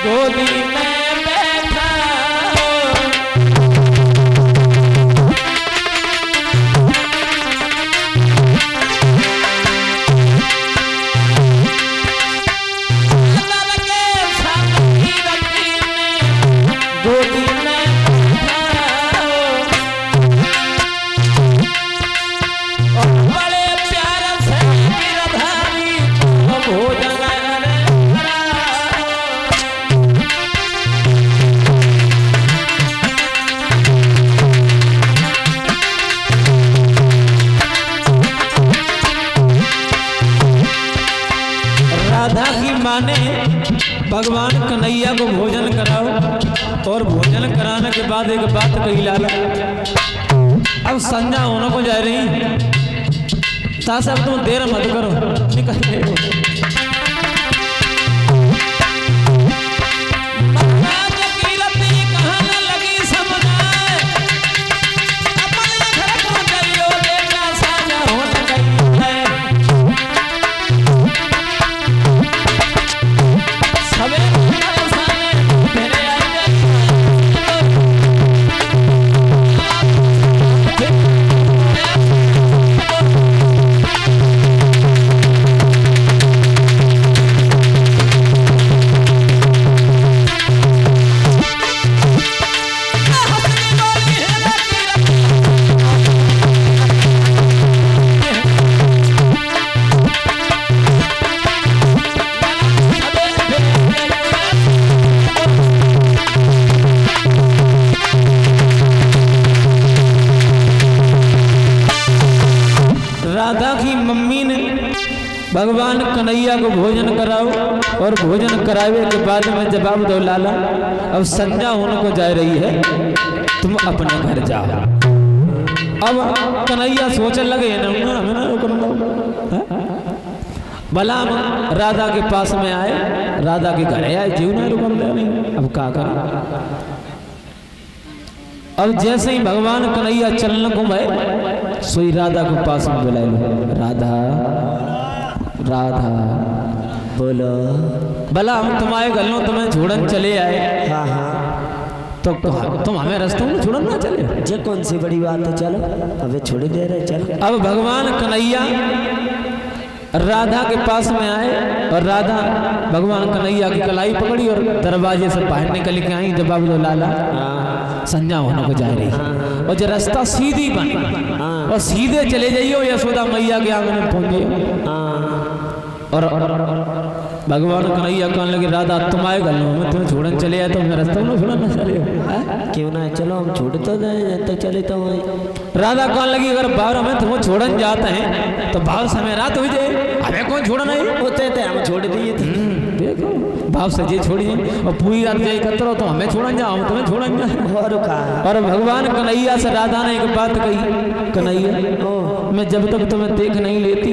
गोदी में बैठा गोदी में और बड़े प्यार से गिरधारी भोजन राधा की माँ ने भगवान कन्हैया को भोजन कराओ और भोजन कराने के बाद एक बात कही लाला अब संध्या होने को जा रही तासा तुम देर मत करो निकल राधा की मम्मी ने भगवान कन्हैया को भोजन कराओ और भोजन करावे के बाद में जवाब दो लाला अब संध्या होने को जा रही है तुम अपने घर जाओ। अब कन्हैया सोचने लगे भला राधा के पास में आए राधा के घर आए जीव नहीं रुकम नहीं अब क्या कर। अब जैसे ही भगवान कन्हैया चलने को भाई सोई राधा के पास में बुला लो राधा राधा बोलो भला हम तुम्हारे गलों तुम्हें छोड़न चले आए। हाँ हाँ तो तुम हमें रास्ते में छोड़न ना चले ये कौन सी बड़ी बात है चलो अबे छोड़ दे रहे चलो। अब भगवान कन्हैया राधा के पास में आए और राधा भगवान कन्हैया की कलाई पकड़ी और दरवाजे से बाहर निकल के आई जब बाबू लाला संध्या होने को जा रही और जो रास्ता सीधी बन और सीधे चले जाइयो यशोदा मैया के आंगन में पहुंच जाइयो। और भगवान कन्हैया कहने लगे राधा तुम आए गलों में तुम्हें छोड़न चले आए तो मैं रास्ते में छोड़न ना चले क्यों ना चलो हम छोड़ तो जाए तो चले तो राधा कहने लगी अगर बाहर में तुम्हें छोड़न जाते हैं तो भाव समय रात हो जाए हमें कौन छोड़ा नहीं होते थे हम छोड़ दिए थे देखो भाव से जे छोड़िए और पूरी रात जाए कतरो तो हमें छोड़न जाओ हम तुम्हें छोड़न जाए। और भगवान कन्हैया से राधा ने एक बात कही कन्हैया मैं जब तक तुम्हें देख नहीं लेती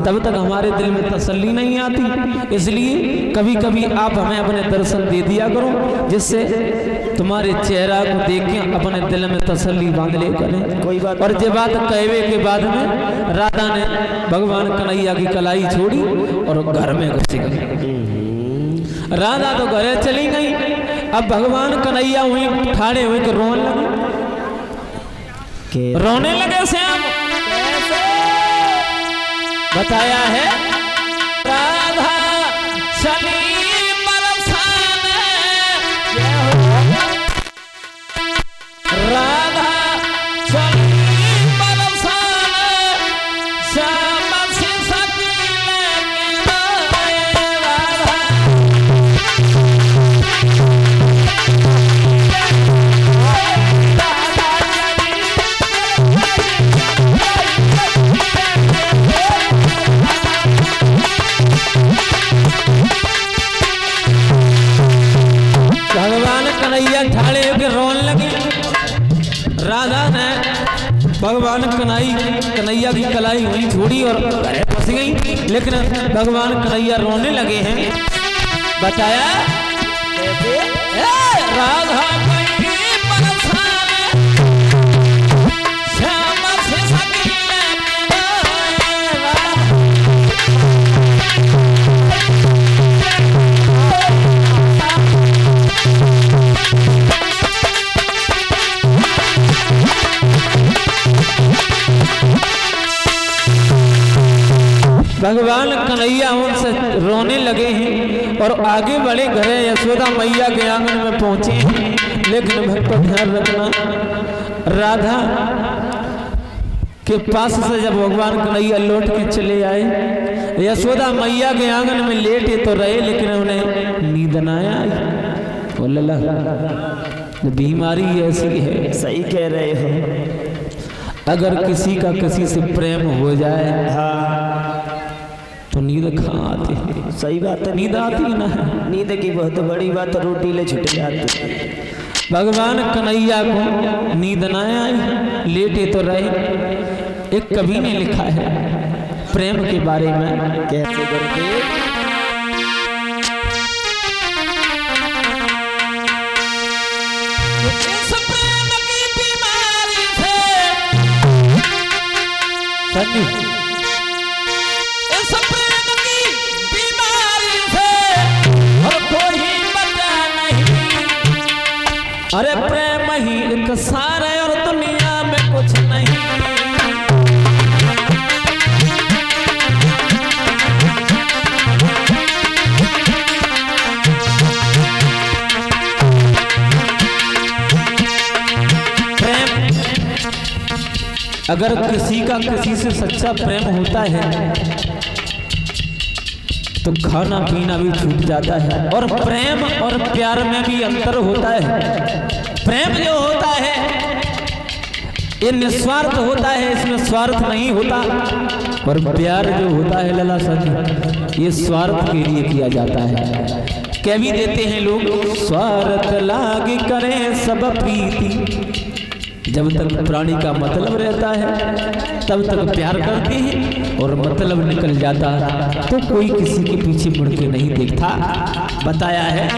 तब तक हमारे दिल में तसल्ली नहीं आती इसलिए कभी कभी आप हमें अपने दर्शन दे दिया करो जिससे तुम्हारे चेहरा को देख के अपने दिल में तसल्ली बांध ले करें कोई बात। और ये बात कहवे के बाद में राधा ने भगवान कन्हैया की कलाई छोड़ी और घर में घुस गई। राधा तो घरे चली गई। अब भगवान कन्हैया वहीं ठाड़े हुए के रोने लगे श्याम बताया है राधा चली बरसाने राधा चली बरसाने श्याम से सती ठाड़े होकर रोने लगी। राधा ने भगवान कन्हैया की कलाई वहीं छोड़ी और फंस गई। लेकिन भगवान कन्हैया रोने लगे हैं। बताया राधा भगवान कन्हैया उनसे रोने लगे हैं और आगे बढ़े घरे यशोदा मैया के आंगन में पहुंचे हैं। लेकिन भक्तों ध्यान रखना, राधा के पास से जब भगवान कन्हैया लौट के चले आए, यशोदा मैया के आंगन में लेटे तो रहे लेकिन उन्हें नींद न आई। ओ लला, बीमारी ऐसी है। सही कह रहे हो। अगर किसी का किसी से प्रेम हो जाए तो नींद कहाँ आती है? सही बात है, नींद आती ना है। नींद की बहुत बड़ी बात, रोटी ले छुट जाती। भगवान कन्हैया को नींद न आई, लेटे तो रहे। एक कवि ने लिखा है प्रेम के बारे में, कैसे करके इस प्रेम की बीमारी से और कोई बचा नहीं। अरे प्रेम ही एक सार है और दुनिया में कुछ नहीं। अगर किसी का किसी से सच्चा प्रेम होता है तो खाना पीना भी छूट जाता है। और प्रेम और प्यार में भी अंतर होता है। प्रेम जो होता है ये निस्वार्थ होता है, इसमें स्वार्थ नहीं होता। और प्यार जो होता है लला सच, ये स्वार्थ के लिए किया जाता है। कह भी देते हैं लोग, स्वार्थ लाग करें सब प्रीति। जब तक प्राणी का मतलब रहता है तब तक प्यार करते हैं, और मतलब निकल जाता तो कोई किसी के पीछे मुड़ के नहीं देखता। बताया है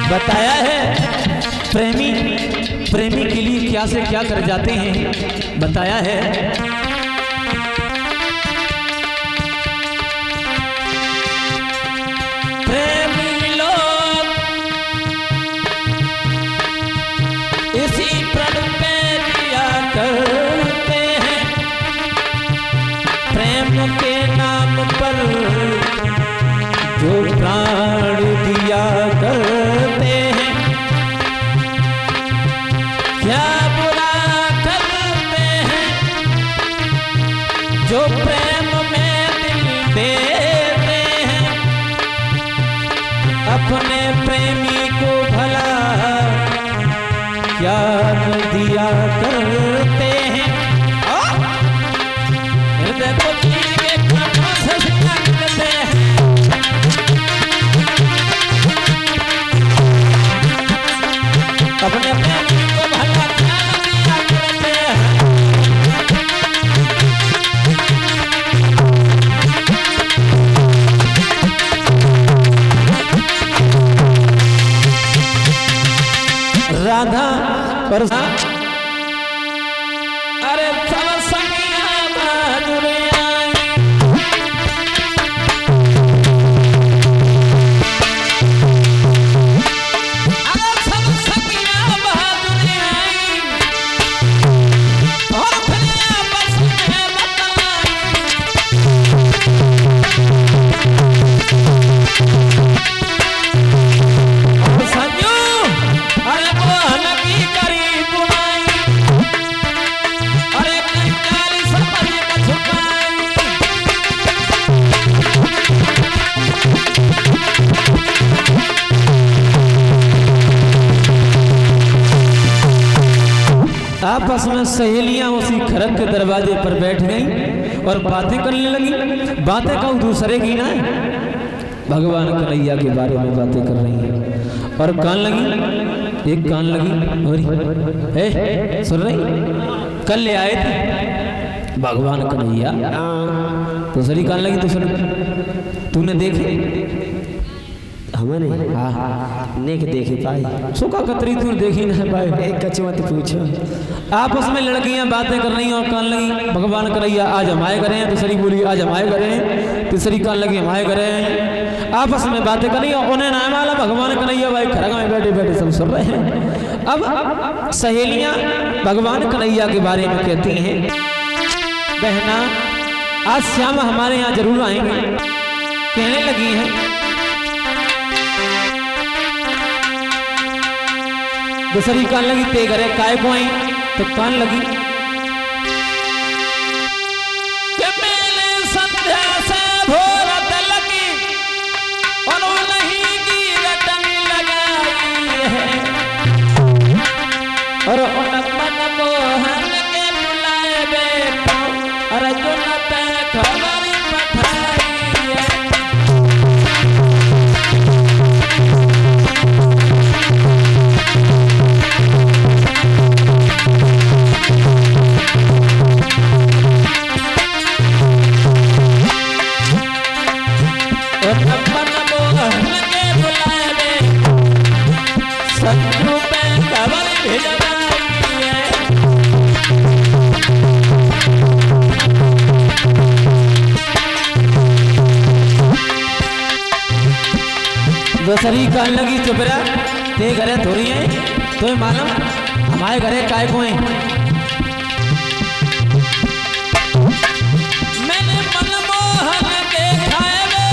बताया है प्रेमी के लिए क्या से क्या कर जाते हैं। बताया है प्रेमी लोग इसी प्रण पे दिया करते हैं। प्रेम के नाम पर जो प्राण दिया करते हैं, क्या बुरा करते हैं जो प्रेम में दिल देते हैं। अपने प्रेमी को भला क्या दिया करते हैं। हृदय को चीर के कांटों से सिलाते हैं। अपने प्रेमी को भला क्या दिया करते हैं। राधा और अरे सब सखिया बहादुर आई। अरे सब सखिया बहादुर आई और फिर बस में बताई। संजू अरे मोहन की करी बुनाई, अरे कंकाली सपने का छुपाई। आपस में सहेलियां उसी खरक के दरवाजे पर बैठ गईं और बातें करने लगी। बातें कहूं दूसरे की ना, भगवान कन्हैया के बारे में बातें कर रही हैं। और कान लगी, एक कान लगी और सुन रही, कल ले आए थे भगवान कन्हैया हाँ तो सरी कहने लगी तो सुन तूने देखे हमने हाँ नेक देखे पाई सुखा कतरी तूने देखी ना पाए एक कच मत पूछो आपस में लड़कियां बातें कर रही और कहने लगी भगवान कन्हैया आज हमारे घरे हैं। दूसरी बोली आज हमारे घरे हैं। तीसरी कहने लगी हमारे घरे हैं। आपस में बातें कर रही और उन्हें ना माला भगवान कन्हैया भाई खरग में बैठे बैठे सब सुन रहे हैं। अब सहेलियां भगवान कन्हैया के बारे में कहती हैं बहना आज श्याम हमारे यहाँ जरूर आएंगे। कहने लगी हैं दूसरी कान लगी ते घरे काय को आई तो कान लगी कि मैंने संध्या से भोर लगी और नहीं की रटन लगाई है और मन मोहन के बुलाए बेटा अर्जुन पे खबर पठाई है। दूसरी कान लगी चुप रहा ते घरे थोड़ी है तो मालूम हमारे घरे काय को है। मैंने मनमोहन देखा है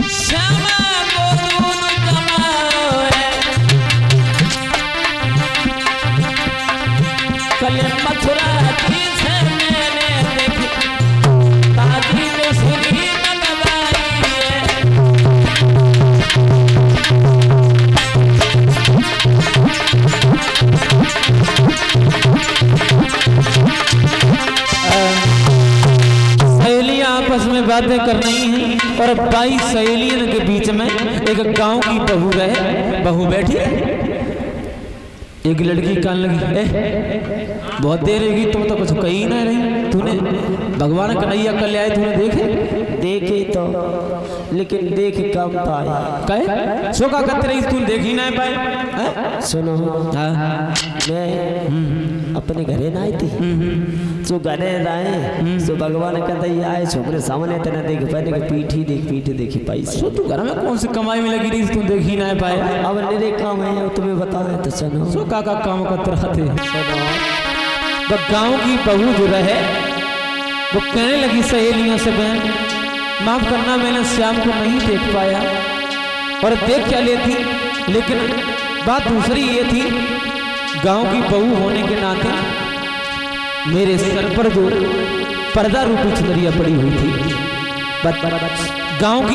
श्यामा को दून कमाओ है कल मथुरा की से मैंने देखी ताजी में सुनी आपस में बातें कर रही हैं और 22 सहेलियों के बीच में एक गांव की बहू बैठी है। एक लड़की कान लगी बहुत देर होगी तुम तो कुछ कही ना रही। तूने भगवान कन्हैया कल आए तूने देखे तो लेकिन देख कम पाए कहे सोका करते रही तूने देखी ना पाए। सुनो हाँ मैं अपने घरे ना आई थी जो घरे आए सो भगवान कन्हैया आए छोकरे सामने तना देख पाने के पीठ देखी पाई सो तू घर में कौन सी कमाई में लगी रही तू देखी ना पाए। अब मेरे काम है तुम्हें बतावे तो सुनो सो काका काम करते रहते तो गांव की बहू जो रहे वो कहने लगी सहेलियों से बहन माफ करना मैंने श्याम को नहीं देख पाया और देख क्या लेती लेकिन बात दूसरी ये थी गांव की बहू होने के नाते मेरे सर पर जो पर्दा रूपी चुनरिया पड़ी हुई थी गांव की